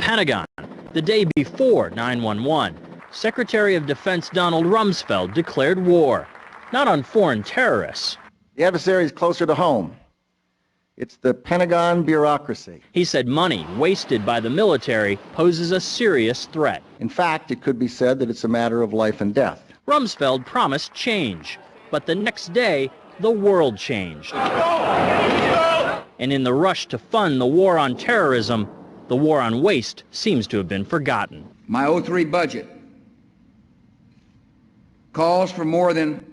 Pentagon, the day before 9/11, Secretary of Defense Donald Rumsfeld declared war, not on foreign terrorists. The adversary is closer to home. It's the Pentagon bureaucracy. He said money wasted by the military poses a serious threat. In fact, it could be said that it's a matter of life and death. Rumsfeld promised change, but the next day, the world changed. And in the rush to fund the war on terrorism, the war on waste seems to have been forgotten. My 03 budget calls for more than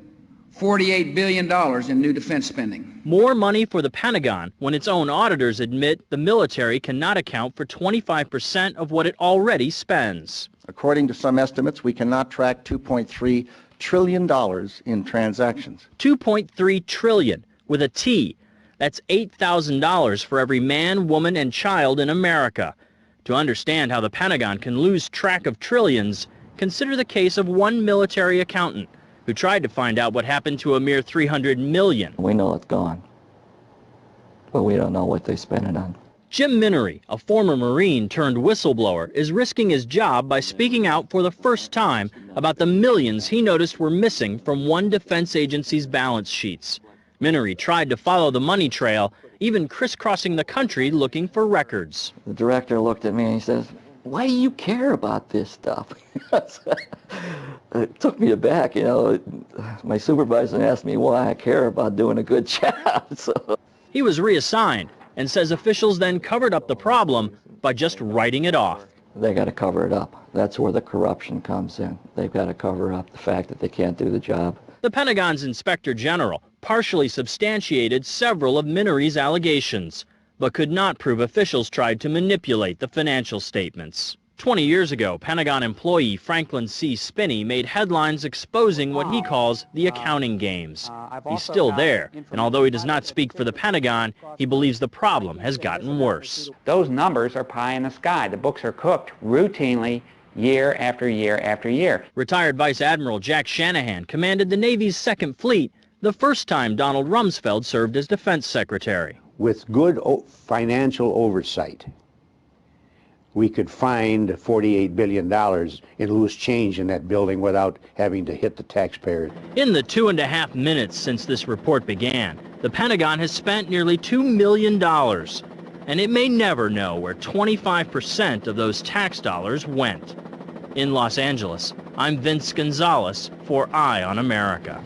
$48 billion in new defense spending. More money for the Pentagon when its own auditors admit the military cannot account for 25% of what it already spends. According to some estimates, we cannot track $2.3 trillion in transactions. $2.3 trillion with a T. That's $8,000 for every man, woman, and child in America. To understand how the Pentagon can lose track of trillions, consider the case of one military accountant who tried to find out what happened to a mere $300 million. We know it's gone, but we don't know what they spent it on. Jim Minery, a former Marine turned whistleblower, is risking his job by speaking out for the first time about the millions he noticed were missing from one defense agency's balance sheets. Minery tried to follow the money trail, even crisscrossing the country looking for records. The director looked at me and he says, "Why do you care about this stuff?" It took me aback, you know. My supervisor asked me why I care about doing a good job. So. He was reassigned and says officials then covered up the problem by just writing it off. They got to cover it up. That's where the corruption comes in. They've got to cover up the fact that they can't do the job. The Pentagon's Inspector General partially substantiated several of Minery's allegations, but could not prove officials tried to manipulate the financial statements. 20 years ago, Pentagon employee Franklin C. Spinney made headlines exposing what he calls the accounting games. He's still there, and although he does not speak for the Pentagon, he believes the problem has gotten worse. Those numbers are pie in the sky. The books are cooked routinely year after year after year. Retired Vice Admiral Jack Shanahan commanded the Navy's Second Fleet the first time Donald Rumsfeld served as Defense Secretary. With good financial oversight, we could find $48 billion in loose change in that building without having to hit the taxpayers. In the 2.5 minutes since this report began, the Pentagon has spent nearly $2 million, and it may never know where 25% of those tax dollars went. In Los Angeles, I'm Vince Gonzalez for Eye on America.